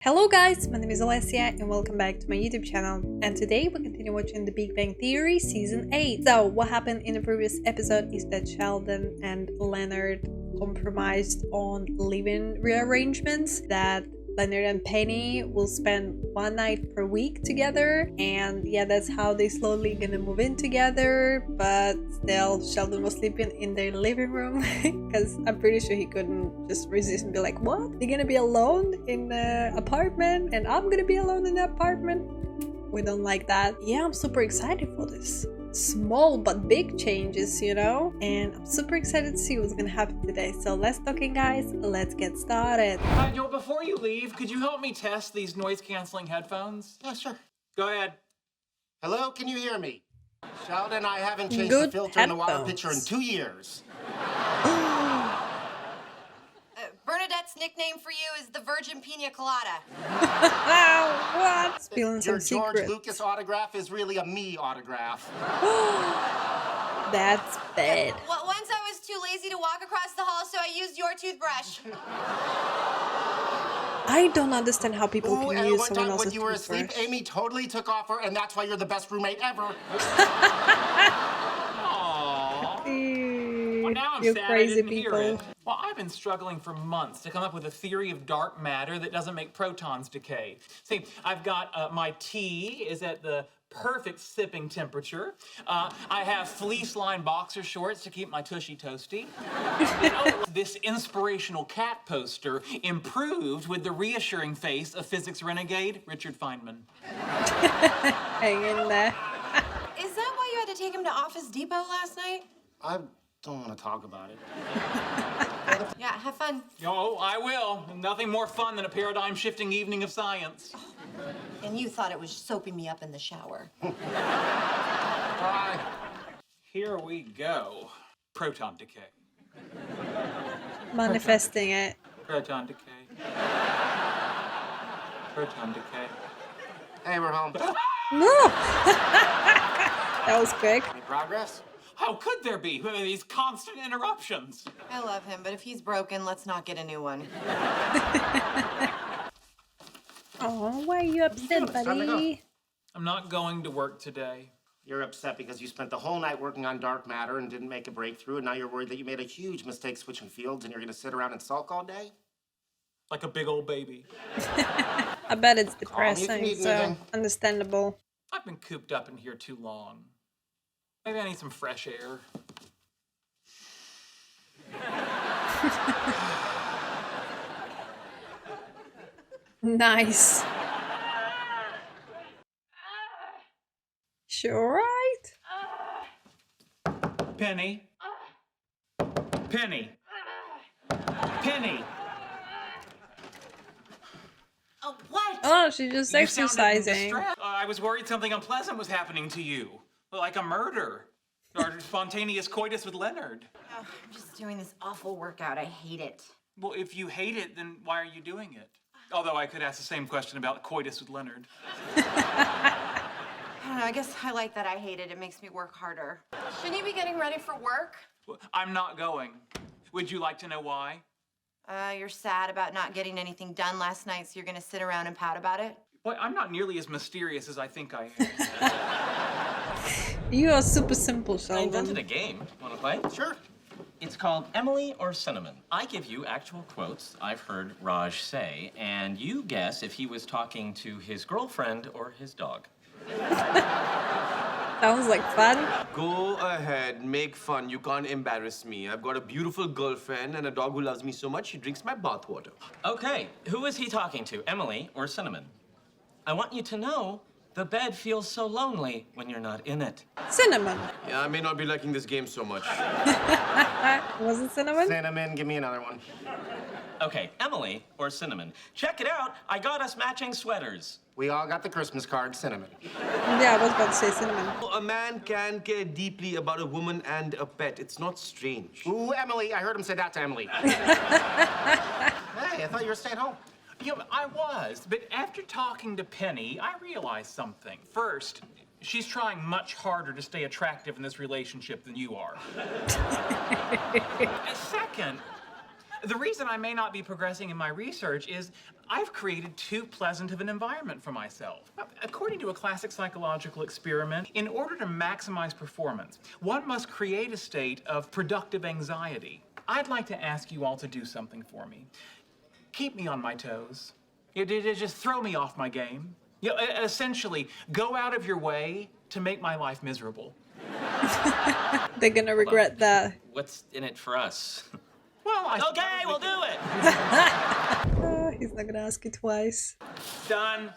Hello guys, my name is Alessia and welcome back to my YouTube channel, and today we continue watching The Big Bang Theory Season 8. So what happened in the previous episode is that Sheldon and Leonard compromised on living rearrangements, that Leonard and Penny will spend one night per week together, and yeah, that's how they slowly gonna move in together. But still, Sheldon was sleeping in their living room because I'm pretty sure he couldn't just resist and be like, what? They're gonna be alone in the apartment and I'm gonna be alone in the apartment? We don't like that. Yeah, I'm super excited for this. Small but big changes, you know, and I'm super excited to see what's gonna happen today. So let's talking, guys, let's get started. Before you leave, could you help me test these noise-canceling headphones? Yeah, sure. Go ahead. Hello, can you hear me? Sheldon, I haven't changed Good the filter in the water headphones. pitcher in 2 years. Bernadette's nickname for you is the Virgin Pina Colada. What? Spilling Your some George secrets. Lucas autograph is really a me autograph. That's bad. Well, once I was too lazy to walk across the hall, so I used your toothbrush. I don't understand how people Ooh, can and use one someone time else's when you were asleep, toothbrush. Amy totally took off her, and that's why you're the best roommate ever. Aww. Well, now I'm You sad crazy I didn't hear people. it. Well, I've been struggling for months to come up with a theory of dark matter that doesn't make protons decay. See, I've got my tea is at the perfect sipping temperature. I have fleece-lined boxer shorts to keep my tushy toasty. This inspirational cat poster improved with the reassuring face of physics renegade Richard Feynman. Hang in there. Is that why you had to take him to Office Depot last night? I don't want to talk about it. Yeah, have fun. Oh, I will. Nothing more fun than a paradigm-shifting evening of science. And you thought it was soaping me up in the shower. Here we go. Proton decay. Manifesting it. Proton decay. Proton decay. Hey, we're home. No! That was quick. Any progress? How could there be? I mean, these constant interruptions. I love him, but if he's broken, let's not get a new one. Oh, why are you upset, It's time to buddy? I'm not going to work today. You're upset because you spent the whole night working on dark matter and didn't make a breakthrough, and now you're worried that you made a huge mistake switching fields, and you're going to sit around and sulk all day? Like a big old baby. I bet it's if you depressing, need so anything. understandable. I've been cooped up in here too long. Maybe I need some fresh air. Nice. Sure, right? Penny. Penny. Penny. Oh, what? Oh, she's just You sounded exercising. distressed. I was worried something unpleasant was happening to you. Like a murder. Or spontaneous coitus with Leonard. Oh, I'm just doing this awful workout. I hate it. Well, if you hate it, then why are you doing it? Although I could ask the same question about coitus with Leonard. I don't know, I guess I like that I hate it. It makes me work harder. Shouldn't you be getting ready for work? Well, I'm not going. Would you like to know why? You're sad about not getting anything done last night, so you're gonna sit around and pout about it? Well, I'm not nearly as mysterious as I think I am. You are super simple, I invented a Sheldon. game. Want to play? Sure. It's called Emily or Cinnamon. I give you actual quotes I've heard Raj say, and you guess if he was talking to his girlfriend or his dog. Sounds like fun. Go ahead, make fun. You can't embarrass me. I've got a beautiful girlfriend and a dog who loves me so much she drinks my bathwater. Okay, who is he talking to, Emily or Cinnamon? I want you to know the bed feels so lonely when you're not in it. Cinnamon. Yeah, I may not be liking this game so much. Was it cinnamon? Cinnamon, give me another one. Okay, Emily or Cinnamon. Check it out, I got us matching sweaters. We all got the Christmas card, Cinnamon. Yeah, I was about to say cinnamon. A man can care deeply about a woman and a pet. It's not strange. Ooh, Emily, I heard him say that to Emily. Hey, I thought you were staying home. You know, I was, but after talking to Penny, I realized something. First, she's trying much harder to stay attractive in this relationship than you are. And second, The reason I may not be progressing in my research is I've created too pleasant of an environment for myself. According to a classic psychological experiment, in order to maximize performance, one must create a state of productive anxiety. I'd like to ask you all to do something for me. Keep me on my toes. Just throw me off my game. Essentially, go out of your way to make my life miserable. They're gonna regret that. What's in it for us? Well, Okay, we'll do it. Oh, he's not gonna ask you twice. Done.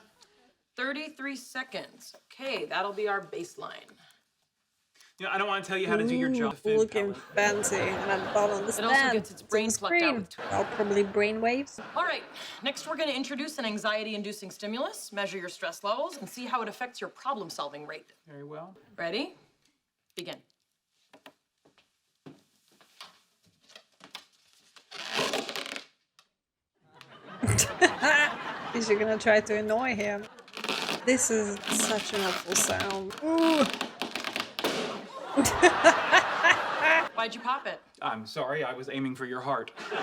33 seconds. Okay, that'll be our baseline. I don't want to tell you how to do your job. Looking fancy, and I don't understand. It also gets its brain on the plucked out screen. with Oh, probably brain waves. All right, next we're going to introduce an anxiety-inducing stimulus, measure your stress levels, and see how it affects your problem-solving rate. Very well. Ready? Begin. Is she gonna try to annoy him? This is such an awful sound. Ooh. Why'd you pop it? I'm sorry, I was aiming for your heart. Look,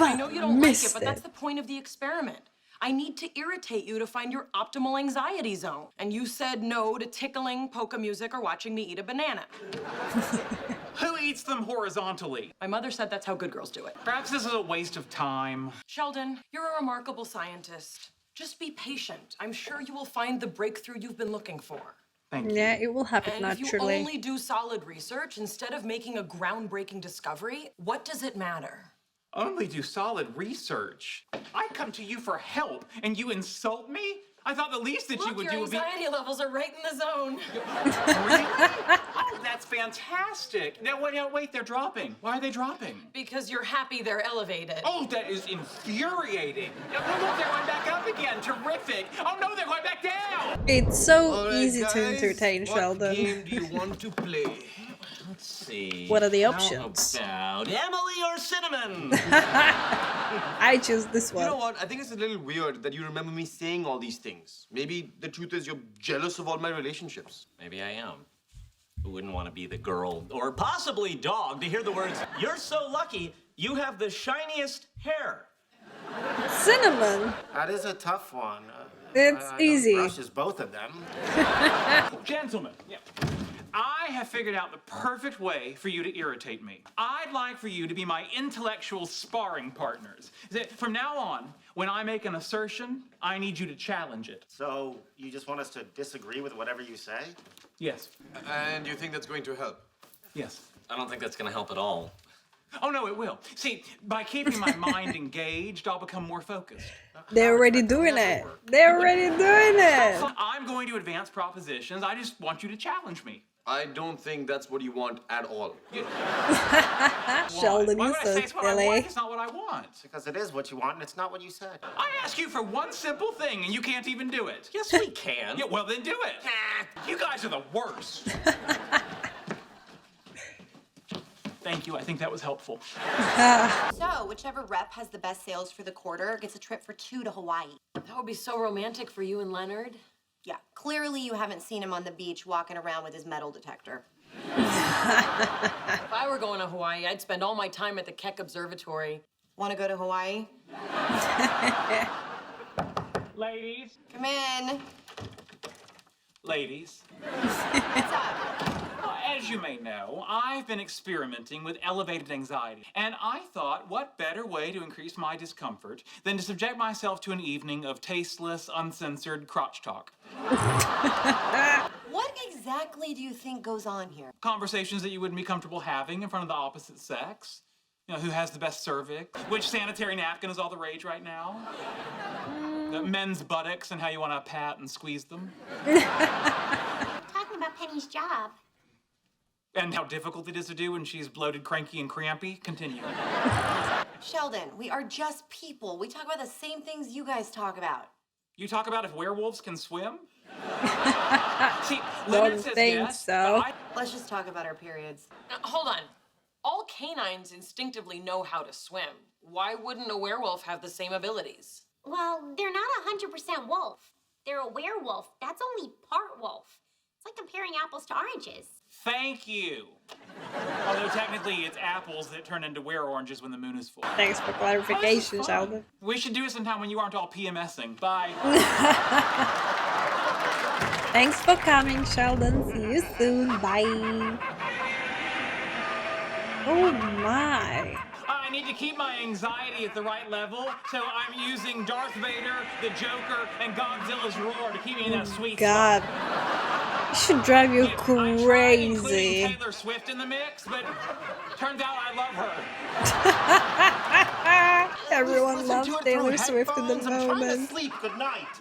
I know you don't like it, missed but that's it. the point of the experiment. I need to irritate you to find your optimal anxiety zone. And you said no to tickling, polka music, or watching me eat a banana. Who eats them horizontally? My mother said that's how good girls do it. Perhaps this is a waste of time. Sheldon, you're a remarkable scientist. Just be patient. I'm sure you will find the breakthrough you've been looking for. Thank you. Yeah, it will happen And if you naturally. only do solid research instead of making a groundbreaking discovery, what does it matter? Only do solid research. I come to you for help, and you insult me? I thought the least that you Look, would your do would be... anxiety levels are right in the zone. Really? Oh, that's fantastic. No, wait, they're dropping. Why are they dropping? Because you're happy they're elevated. Oh, that is infuriating. No, look, they're going back up again. Terrific. Oh, no, they're going back down. It's so All right, easy to guys, entertain what Sheldon. game do you want to play? Let's see. What are the How options? about Emily or Cinnamon? I choose this You one. know what? I think it's a little weird that you remember me saying all these things. Maybe the truth is you're jealous of all my relationships. Maybe I am. Who wouldn't want to be the girl, or possibly dog, to hear the words, "You're so lucky, you have the shiniest hair." Cinnamon. That is a tough one. It's I easy. Brushes both of them. Gentlemen, I have figured out the perfect way for you to irritate me. I'd like for you to be my intellectual sparring partners. From now on, when I make an assertion, I need you to challenge it. So you just want us to disagree with whatever you say? Yes. And you think that's going to help? Yes. I don't think that's going to help at all. Oh, no, it will. See, by keeping my mind engaged, I'll become more focused. They're already doing it. They're already doing it. I'm going to advance propositions. I just want you to challenge me. I don't think that's what you want at all. Sheldon, Why you're would I so say it's what I silly. want? It's not what I want. Because it is what you want and it's not what you said. I ask you for one simple thing and you can't even do it. Yes, we can. Yeah, well, then do it. You guys are the worst. Thank you. I think that was helpful. So, whichever rep has the best sales for the quarter gets a trip for 2 to Hawaii. That would be so romantic for you and Leonard. Yeah, clearly you haven't seen him on the beach walking around with his metal detector. If I were going to Hawaii, I'd spend all my time at the Keck Observatory. Want to go to Hawaii? Ladies. Come in. Ladies. What's up? As you may know, I've been experimenting with elevated anxiety, and I thought, what better way to increase my discomfort than to subject myself to an evening of tasteless, uncensored crotch talk. What exactly do you think goes on here? Conversations that you wouldn't be comfortable having in front of the opposite sex. You know, who has the best cervix? Which sanitary napkin is all the rage right now? The men's buttocks and how you want to pat and squeeze them. Talking about Penny's job. And how difficult it is to do when she's bloated, cranky, and crampy. Continue. Sheldon, we are just people. We talk about the same things you guys talk about. You talk about if werewolves can swim? See, Don't Leonard says think yes, so. but Let's just talk about our periods. Hold on. All canines instinctively know how to swim. Why wouldn't a werewolf have the same abilities? Well, they're not 100% wolf. They're a werewolf. That's only part wolf. It's like comparing apples to oranges. Thank you. Although technically it's apples that turn into were oranges when the moon is full. Thanks for clarification, Sheldon. We should do it sometime when you aren't all PMSing. Bye. Thanks for coming, Sheldon. See you soon. Bye. Oh my. I need to keep my anxiety at the right level, so I'm using Darth Vader, the Joker, and Godzilla's roar to keep me in that sweet God. spot. It should drive you I tried including crazy. Taylor Swift in the mix, but turns out I love her. Everyone Listen loves to it Taylor through Swift in the headphones. I'm trying to moment. sleep. Good night.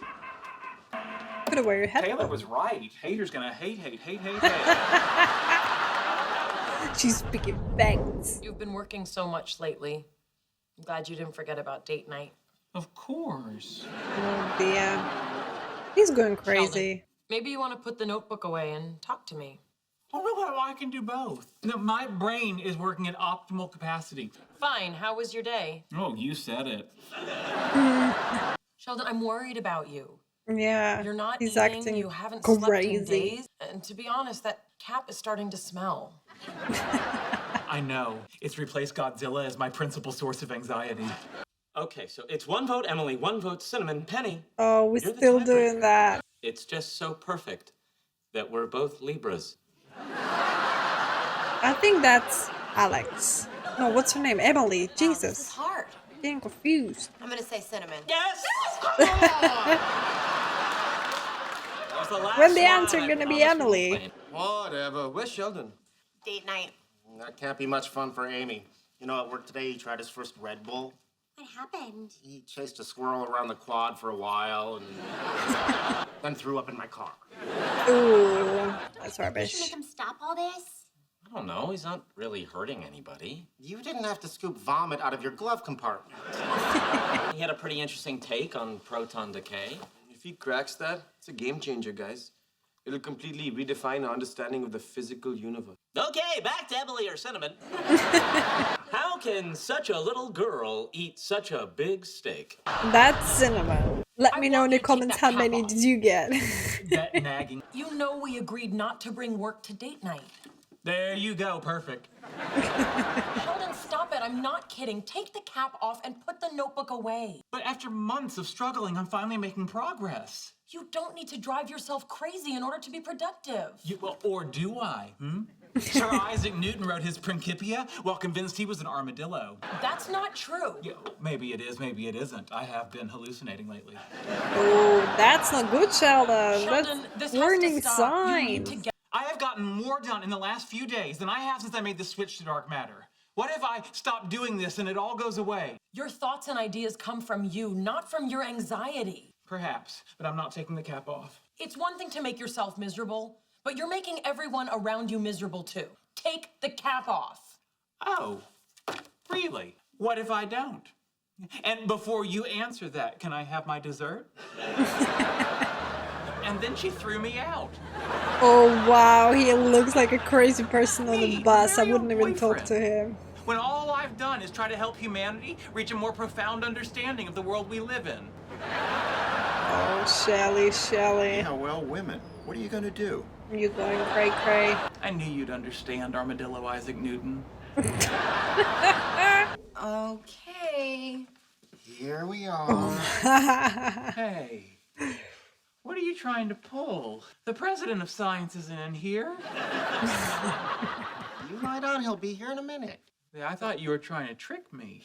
Put away your Taylor headphones. was right. Haters gonna hate. She's speaking facts. You've been working so much lately. I'm glad you didn't forget about date night. Of course. Oh dear. He's going crazy. Sheldon, maybe you want to put the notebook away and talk to me. Oh no, I can do both. No, my brain is working at optimal capacity. Fine, how was your day? Oh, you said it. Sheldon, I'm worried about you. Yeah. You're not He's eating, acting you haven't slept in crazy. days. And to be honest, that cap is starting to smell. I know. It's replaced Godzilla as my principal source of anxiety. Okay, so it's 1 vote Emily, 1 vote Cinnamon. Penny, Oh, we're You're the still tiebreaker. doing that. it's just so perfect that we're both Libras. I think that's Alex. No, what's her name? Emily. This is Jesus. hard. Getting confused. I'm gonna say cinnamon. Yes! When the answer gonna be Emily? Whatever. Where's Sheldon? Date night. That can't be much fun for Amy. You know, at work today, he tried his first Red Bull. What happened? He chased a squirrel around the quad for a while and then threw up in my car. Ooh, that's You should rubbish. make him stop all this. I don't know, he's not really hurting anybody. You didn't have to scoop vomit out of your glove compartment. He had a pretty interesting take on proton decay. If he cracks that, it's a game changer, guys. It'll completely redefine our understanding of the physical universe. Okay, back to Emily or Cinnamon. How can such a little girl eat such a big steak? That's cinnamon. Let me know in the want you to take comments that how cap many off. did you get? That nagging. You know we agreed not to bring work to date night. There you go, perfect. Sheldon, stop it. I'm not kidding. Take the cap off and put the notebook away. But after months of struggling, I'm finally making progress. You don't need to drive yourself crazy in order to be productive. Well, or do I? Sir Isaac Newton wrote his Principia while convinced he was an armadillo. That's not true. Yeah, maybe it is, maybe it isn't. I have been hallucinating lately. Oh, that's not good, Sheldon. Sheldon, this That's has warning to stop. You need signs. to get I have gotten more done in the last few days than I have since I made the switch to dark matter. What if I stop doing this and it all goes away? your thoughts and ideas come from you, not from your anxiety. Perhaps, but I'm not taking the cap off. It's one thing to make yourself miserable, but you're making everyone around you miserable too. Take the cap off. Oh, really? What if I don't? And before you answer that, can I have my dessert? And then she threw me out. Oh wow, he looks like a crazy person on the Me, bus. I very wouldn't even talk boyfriend. to him. When all I've done is try to help humanity reach a more profound understanding of the world we live in. Oh, Shelly. Yeah, well, women. What are you gonna do? You going cray cray. I knew you'd understand, Armadillo Isaac Newton. Okay. Here we are. Hey, what are you trying to pull? The president of science isn't in here. You ride on, he'll be here in a minute. Yeah, I thought you were trying to trick me.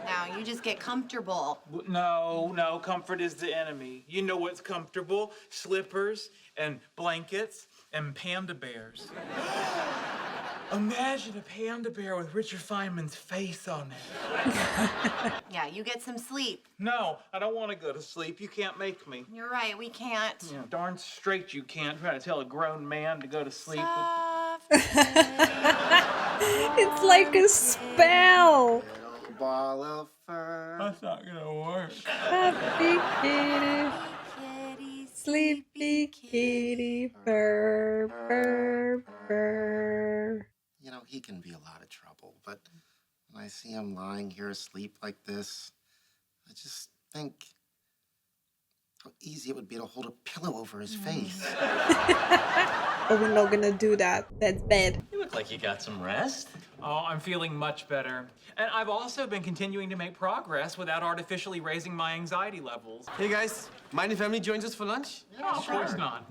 Now you just get comfortable. No, comfort is the enemy. You know what's comfortable? Slippers and blankets and panda bears. Imagine a panda bear with Richard Feynman's face on it. Yeah, you get some sleep. No, I don't want to go to sleep. You can't make me. You're right, we can't. Yeah, darn straight you can't try to tell a grown man to go to sleep. Soft. It's like a spell. Little ball of fur. That's not gonna work. Happy kitty, Kitty, sleepy kitty, purr, purr, purr. You know, he can be a lot of trouble, but when I see him lying here asleep like this, I just think How easy it would be to hold a pillow over his face. But we're not gonna do that. That's bad. You look like you got some rest. Oh, I'm feeling much better. And I've also been continuing to make progress without artificially raising my anxiety levels. Hey guys, mind if Emily joins us for lunch? Oh, of course not.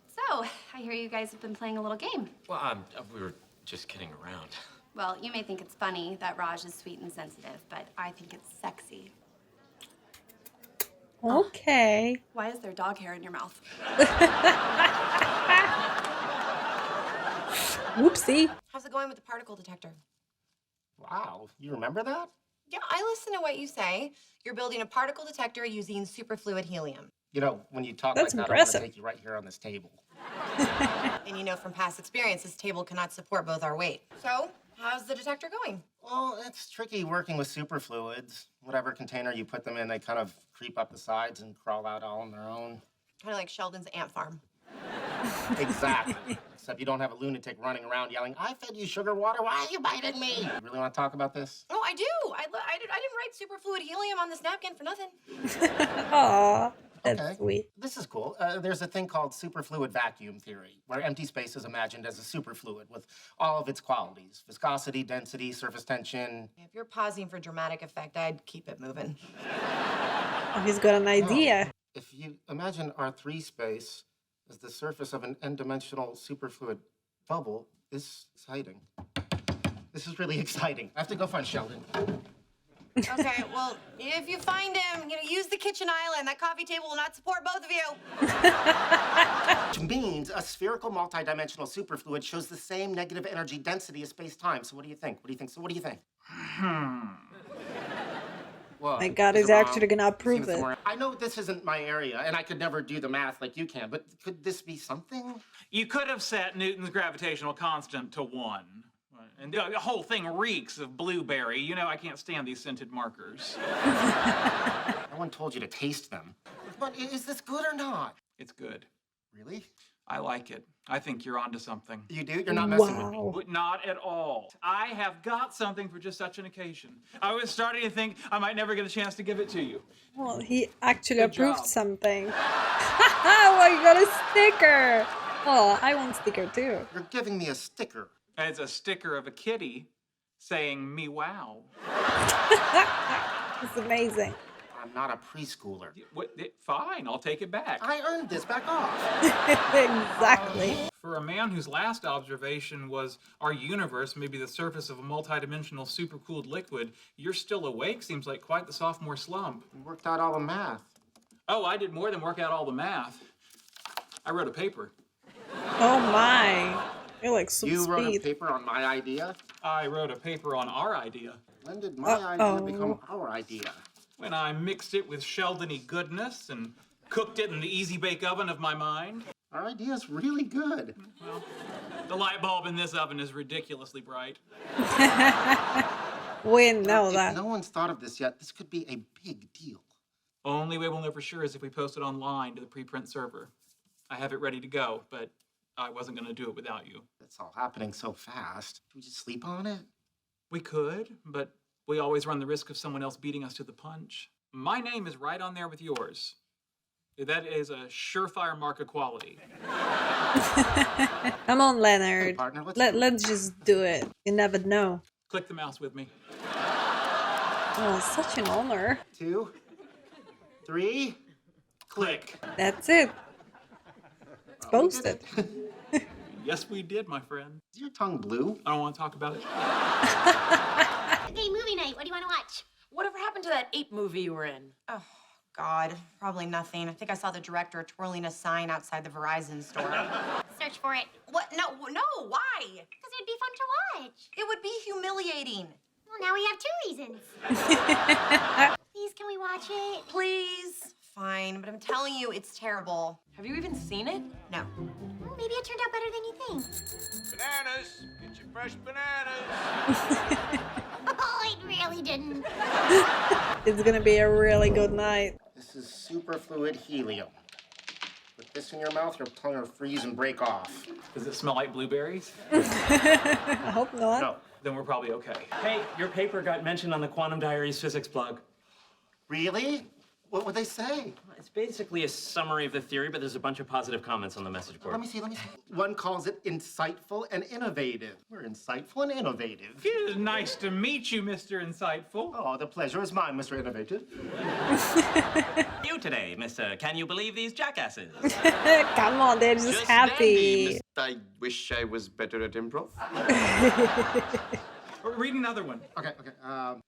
So, I hear you guys have been playing a little game. Well, we were just kidding around. Well, you may think it's funny that Raj is sweet and sensitive, but I think it's sexy. Okay. Why is there dog hair in your mouth? Whoopsie. How's it going with the particle detector? Wow, you remember that? Yeah, I listen to what you say. You're building a particle detector using superfluid helium. You know, when you talk That's like that, I want impressive. to take you right here on this table. And you know from past experience, this table cannot support both our weight. So, how's the detector going? Well, it's tricky working with superfluids. Whatever container you put them in, they kind of creep up the sides and crawl out all on their own. Kind of like Sheldon's ant farm. Exactly. Except you don't have a lunatic running around yelling, "I fed you sugar water, why are you biting me?" You really want to talk about this? Oh, I do. I didn't write superfluid helium on this napkin for nothing. Aw, that's Okay. sweet. This is cool. There's a thing called superfluid vacuum theory, where empty space is imagined as a superfluid with all of its qualities: viscosity, density, surface tension. If you're pausing for dramatic effect, I'd keep it moving. Oh, he's got an idea. If you imagine R3 space as the surface of an n-dimensional superfluid bubble, this is exciting. This is really exciting. I have to go find Sheldon. Okay, well, if you find him, use the kitchen island. That coffee table will not support both of you. Which means a spherical multidimensional superfluid shows the same negative energy density as space-time. So what do you think? What do you think? So what do you think? What? My God, Is he's it wrong? actually gonna Seen approve it. somewhere? I know this isn't my area, and I could never do the math like you can, but could this be something? You could have set Newton's gravitational constant to 1. And the whole thing reeks of blueberry. You know I can't stand these scented markers. No one told you to taste them. But is this good or not? It's good. Really? I like it. I think you're onto something. You do? You're not messing with me. Wow. Not at all. I have got something for just such an occasion. I was starting to think I might never get a chance to give it to you. Well, he actually Good approved job. something. Well, you got a sticker. Oh, I want a sticker too. You're giving me a sticker. It's a sticker of a kitty saying me wow. It's amazing. I'm not a preschooler. Fine, I'll take it back. I earned this. Back off. Exactly. For a man whose last observation was our universe may be the surface of a multidimensional supercooled liquid, you're still awake seems like quite the sophomore slump. You worked out all the math. Oh, I did more than work out all the math. I wrote a paper. Oh my. You're like super You wrote a speed. paper on my idea? I wrote a paper on our idea. When did my idea become our idea? When I mixed it with Sheldon-y goodness and cooked it in the easy bake oven of my mind. Our idea's really good. Well, the light bulb in this oven is ridiculously bright. We know If that. no one's thought of this yet, this could be a big deal. Only way we'll know for sure is if we post it online to the preprint server. I have it ready to go, but I wasn't going to do it without you. It's all happening so fast. Should we just sleep on it? We could, but we always run the risk of someone else beating us to the punch. My name is right on there with yours. That is a surefire mark of quality. Come on, Leonard. Hey, partner, let's Let's just do it. You never know. Click the mouse with me. Oh, such an honor. 2, 3, Click. That's it. It's posted. Yes, we did, my friend. Is your tongue blue? I don't want to talk about it. Okay, movie night. What do you want to watch? Whatever happened to that ape movie you were in? Oh, God. Probably nothing. I think I saw the director twirling a sign outside the Verizon store. Search for it. What? No, why? Because it'd be fun to watch. It would be humiliating. Well, now we have 2 reasons. Please, can we watch it? Please. Fine, but I'm telling you, it's terrible. Have you even seen it? No. Well, maybe it turned out better than you think. Bananas! Get your fresh bananas! Oh, it really didn't. It's gonna be a really good night. This is superfluid helium. Put this in your mouth, your tongue will freeze and break off. Does it smell like blueberries? I hope not. No. Then we're probably okay. Hey, your paper got mentioned on the Quantum Diaries physics blog. Really? What would they say? It's basically a summary of the theory, but there's a bunch of positive comments on the message board. Let me see. One calls it insightful and innovative. We're insightful and innovative. It is nice to meet you, Mr. Insightful. Oh, the pleasure is mine, Mr. Innovative. You today, Mr. Can You Believe These Jackasses? Come on, they're just happy. I wish I was better at improv. Read another one. Okay.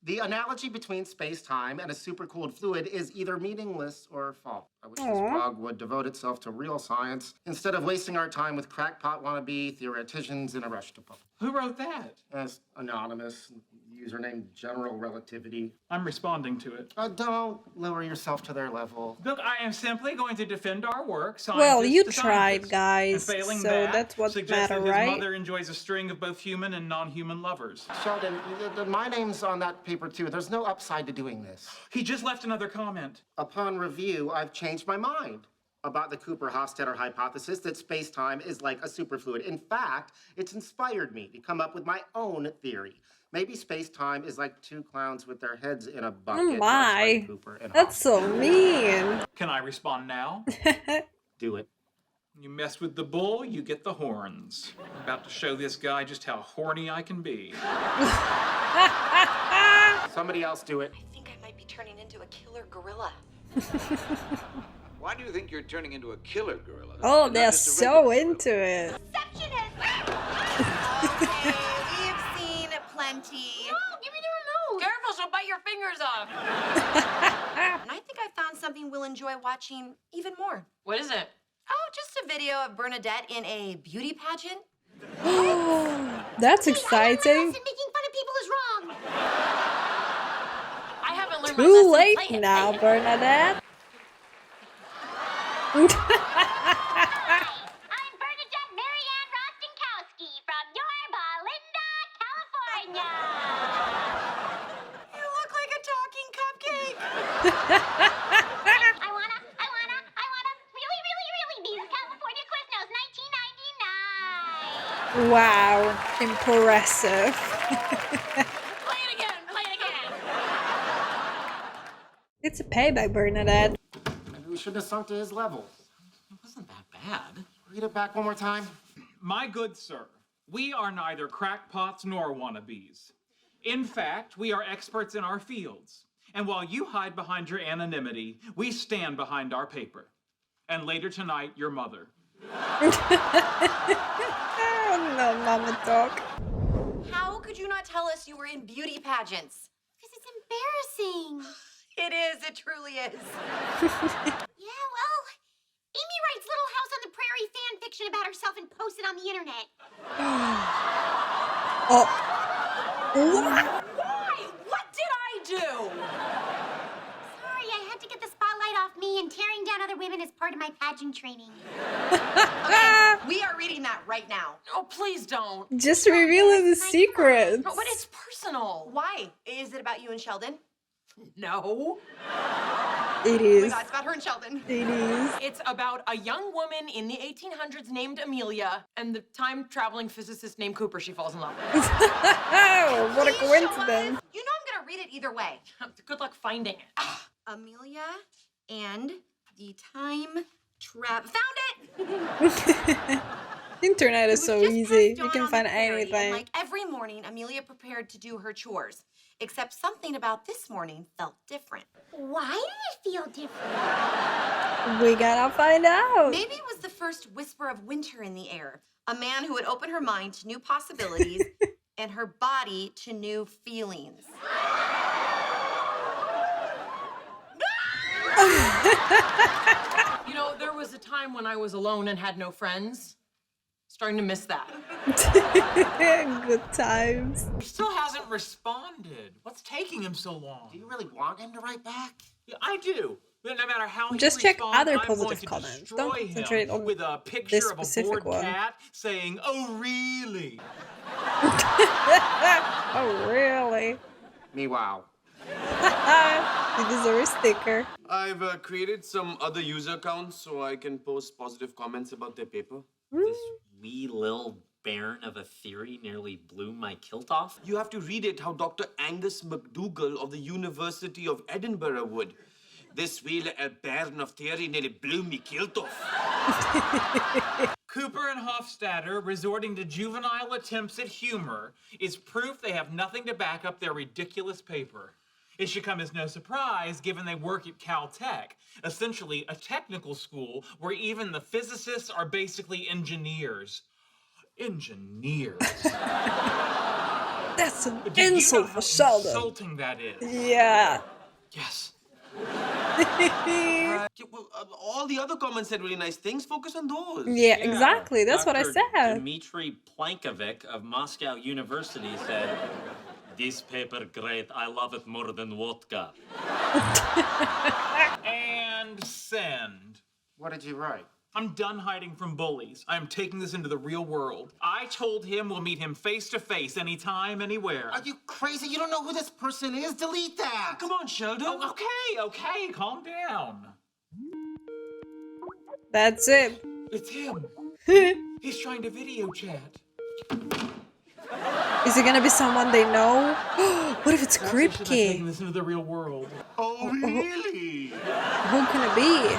The analogy between space-time and a supercooled fluid is either meaningless or false. I wish this blog would devote itself to real science instead of wasting our time with crackpot wannabe theoreticians in a rush to publish. Who wrote that? As anonymous, username General Relativity. I'm responding to it. Don't lower yourself to their level. Look, I am simply going to defend our work. Well, you scientist to tried, scientist. guys, And failing so that, that's what suggest matter, that his right? mother enjoys a string of both human and non-human lovers. Sheldon, my name's on that paper too. There's no upside to doing this. He just left another comment. Upon review, I've changed my mind about the Cooper-Hofstadter hypothesis that space-time is like a superfluid. In fact, it's inspired me to come up with my own theory. Maybe space-time is like two clowns with their heads in a bucket. Oh my, Cooper and that's so mean. Can I respond now? Do it. You mess with the bull, you get the horns. I'm about to show this guy just how horny I can be. Somebody else do it. I think I might be turning into a killer gorilla. Why do you think you're turning into a killer gorilla? Oh, and not they're just a so regular into it. Okay, we've seen plenty. Give me the remote. Careful, she'll bite your fingers off. And I think I found something we'll enjoy watching even more. What is it? Oh, just a video of Bernadette in a beauty pageant. That's Hey, I exciting. learned my lesson. Making fun of people is wrong. I haven't learned my Too lesson. late Play it, now, play it. Bernadette. Hi, I'm Bernadette Marianne Rostenkowski from Yorba Linda, California. You look like a talking cupcake. I wanna really be the California Quiznos 1999. Wow, impressive. Play it again, play it again. It's a payback, Bernadette. Maybe we shouldn't have sunk to his level. It wasn't that bad. Read it back one more time. My good sir, we are neither crackpots nor wannabes. In fact, we are experts in our fields. And while you hide behind your anonymity, we stand behind our paper. And later tonight, your mother. Oh, no, mama talk. How could you not tell us you were in beauty pageants? Because it's embarrassing. It is. It truly is. Yeah, well, Amy writes Little House on the Prairie fan fiction about herself and posts it on the internet. Oh. Why? What did I do? Sorry, I had to get the spotlight off me, and tearing down other women is part of my pageant training. We are reading that right now. Oh, please don't. Just revealing the secrets. No, but it's personal. Why? Is it about you and Sheldon? No. It Oh is. my God, it's about her and Sheldon. It is. It's about a young woman in the 1800s named Amelia and the time-traveling physicist named Cooper she falls in love with. Oh, what a Please show coincidence. us. You know I'm gonna read it either way. Good luck finding it. Amelia and the time trap. Found it! Internet It is was so just easy. past You dawn can on find the prairie, and anything. like every morning, Amelia prepared to do her chores. Except something about this morning felt different. Why did it feel different? We gotta find out. Maybe it was the first whisper of winter in the air. A man who would open her mind to new possibilities and her body to new feelings. You know, there was a time when I was alone and had no friends. Starting to miss that. Good times. He still hasn't responded. What's taking him so long? Do you really want him to write back? Yeah, I do. But no matter how he Just check responds, other I'm positive going to comments. destroy Don't him concentrate on with a picture this of a specific bored one. cat saying, "Oh, really?" Oh, really? Me wow. You deserve a sticker. I've created some other user accounts so I can post positive comments about their paper. This wee lil bairn of a theory nearly blew my kilt off. You have to read it how Dr. Angus McDougall of the University of Edinburgh would. This wheel bairn of theory nearly blew me kilt off. Cooper and Hofstadter resorting to juvenile attempts at humor is proof they have nothing to back up their ridiculous paper. It should come as no surprise, given they work at Caltech, essentially a technical school where even the physicists are basically engineers. Engineers. That's an Do you know insult how for Sheldon. insulting that is? Yeah. Yes. All the other comments said really nice things. Focus on those. Yeah, exactly. That's what I Dr. said. Dmitry Plankovic of Moscow University said, "This paper great. I love it more than vodka." And send. What did you write? I'm done hiding from bullies. I am taking this into the real world. I told him we'll meet him face to face, anytime, anywhere. Are you crazy? You don't know who this person is? Delete that! Come on, Sheldon. Oh, okay, calm down. That's it. It's him. He's trying to video chat. Is it gonna be someone they know? What if it's Perhaps I should have taken Kripke? this into the real world. Oh, really? Who can it be?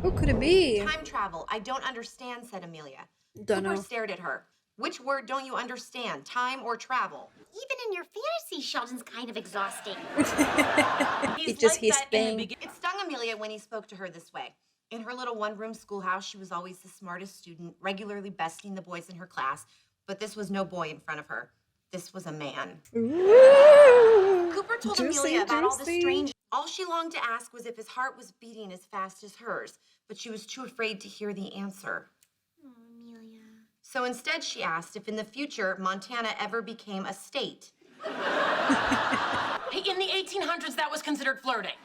Who could it be? Time travel. I don't understand, said Amelia. Don't Cooper know. stared at her. Which word don't you understand, time or travel? Even in your fantasy, Sheldon's kind of exhausting. It's just his thing. It stung Amelia when he spoke to her this way. In her little one-room schoolhouse, she was always the smartest student, regularly besting the boys in her class. But this was no boy in front of her. This was a man. Ooh. Cooper told Juicy, Amelia about all the juicy. strange. All she longed to ask was if his heart was beating as fast as hers, but she was too afraid to hear the answer. Oh, Amelia. So instead, she asked if in the future Montana ever became a state. Hey, in the 1800s, that was considered flirting.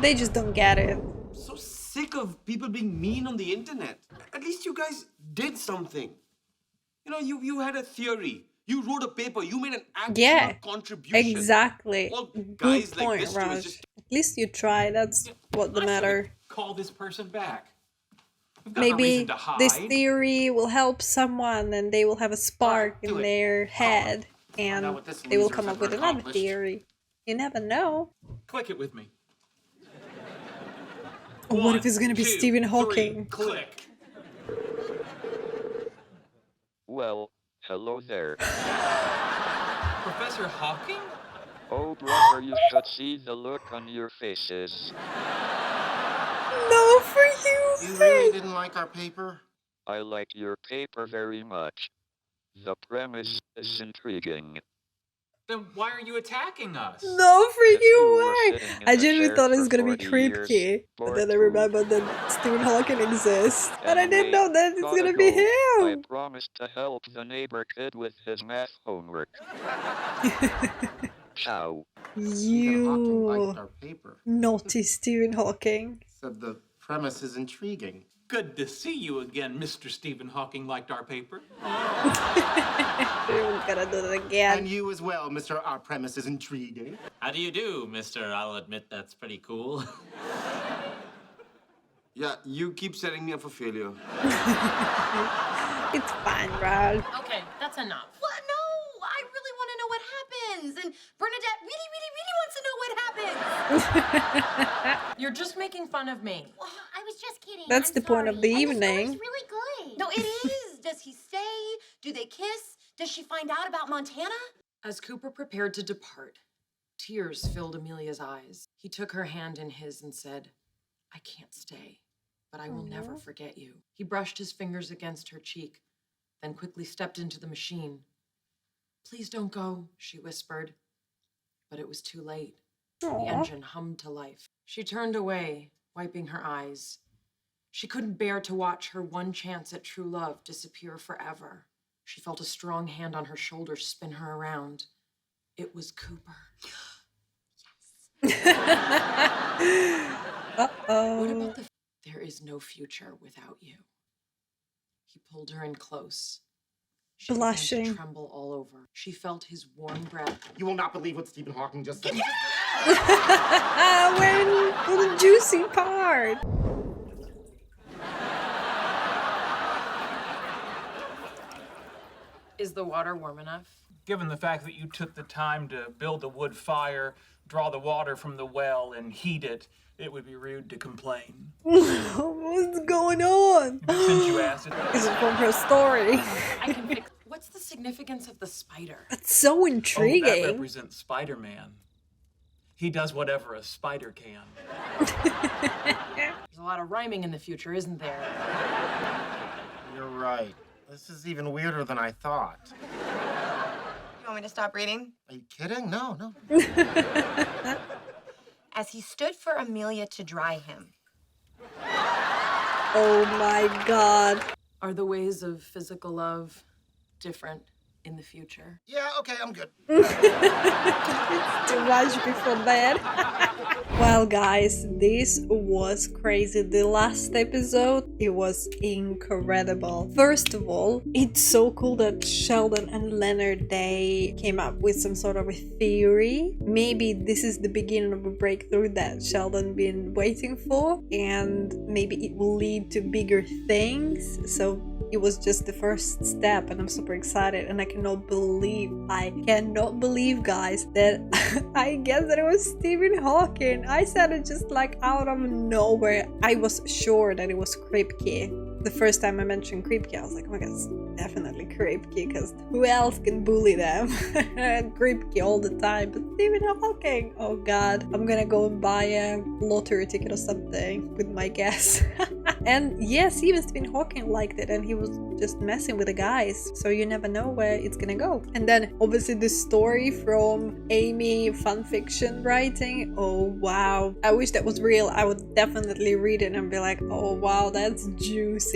They just don't get it. So sick of people being mean on the internet. At least you guys did something. You know, you had a theory. You wrote a paper. You made an actual Yeah, contribution. exactly. All Good guys like point, this two is Raj. just... At least you try. That's what the I matter. should call this person back. We've got no Maybe reason to hide. this theory will help someone and they will have a spark do in it. their head out and what this they will loser's come up ever with another accomplished. theory. You never know. Click it with me. What if it's gonna be 1, 2, Stephen 3, Hawking? Click. Well, hello there. Professor Hawking? Oh brother, you should see the look on your faces. No, for you. You really didn't like our paper? I like your paper very much. The premise is intriguing. Then why are you attacking us? No, for If you, you were why? sitting in I a genuinely chair thought it was for gonna be 40 years, Kripke, but bored then I too, remembered that Stephen Hawking exists, and I didn't know that it's gotta gonna be go. I him. promised to help the neighbor kid with his math homework. Ciao. Stephen Hawking liked You our paper. naughty Stephen Hawking. Said the premise is intriguing. Good to see you again, Mr. Stephen Hawking liked our paper. We're gonna do that And again. you as well, Mr. Our premise is intriguing. How do you do, Mr. I'll admit that's pretty cool. Yeah, you keep setting me up for failure. It's fine, Raj. Okay, that's enough. What? No, I really want to know what happens. And Bernadette really wants to know what happens. You're just making fun of me. Well, I was just kidding. That's I'm the point of sorry. the And evening. The story's really good. No, it is. Does he stay? Do they kiss? Does she find out about Montana? As Cooper prepared to depart, tears filled Amelia's eyes. He took her hand in his and said, "I can't stay, but I will never forget you." He brushed his fingers against her cheek, then quickly stepped into the machine. "Please don't go," she whispered. But it was too late. The Aw. engine hummed to life. She turned away, wiping her eyes. She couldn't bear to watch her one chance at true love disappear forever. She felt a strong hand on her shoulder spin her around. It was Cooper. What Uh-oh. about the... There is no future without you. He pulled her in close. She began Blushing. to tremble all over. She felt his warm breath. You will not believe what Stephen Hawking just said. We're in the juicy part. Is the water warm enough? Given the fact that you took the time to build the wood fire, draw the water from the well, and heat it, it would be rude to complain. What's going on? But since you asked it, Is it from her story? I can fix. What's the significance of the spider? That's so intriguing. Oh, that represents Spider-Man. He does whatever a spider can. There's a lot of rhyming in the future, isn't there? You're right. This is even weirder than I thought. You want me to stop reading? Are you kidding? No. As he stood for Amelia to dry him. Oh my god. Are the ways of physical love different in the future? Yeah, okay, I'm good. It's too much before bed. Well, guys, this was crazy. The last episode, it was incredible. First of all, it's so cool that Sheldon and Leonard, they came up with some sort of a theory. Maybe this is the beginning of a breakthrough that Sheldon been waiting for, and maybe it will lead to bigger things. So it was just the first step, and I'm super excited, and I cannot believe, guys, that I guess that it was Stephen Hawking. I said it just like out of nowhere. I was sure that it was Kripke. The first time I mentioned Kripke, I was like, oh my god, it's definitely Kripke, because who else can bully them? Kripke all the time, but Stephen Hawking, oh god, I'm gonna go and buy a lottery ticket or something with my guess. And yes, even Stephen Hawking liked it, and he was just messing with the guys, so you never know where it's gonna go. And then obviously the story from Amy fanfiction writing, oh wow, I wish that was real. I would definitely read it and be like, oh wow, that's juicy.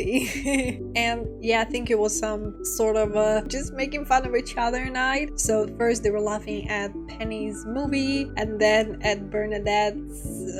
And yeah, I think it was some sort of just making fun of each other night. So first they were laughing at Penny's movie, and then at Bernadette's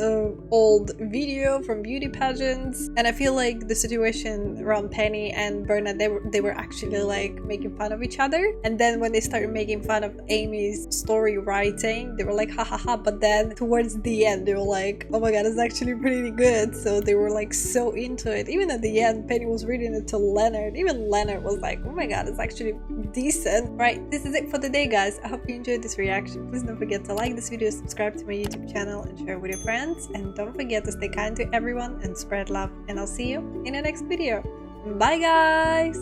old video from beauty pageants. And I feel like the situation around Penny and Bernadette, they were actually like making fun of each other. And then when they started making fun of Amy's story writing, they were like ha ha ha, but then towards the end they were like, oh my god, it's actually pretty good. So they were like so into it. Even at the end, Penny was reading it to Leonard. Even Leonard was like, oh my god, it's actually decent. Right, this is it for the day, guys. I hope you enjoyed this reaction. Please don't forget to like this video, subscribe to my YouTube channel, and share with your friends. And don't forget to stay kind to everyone and spread love. And I'll see you in the next video. Bye, guys!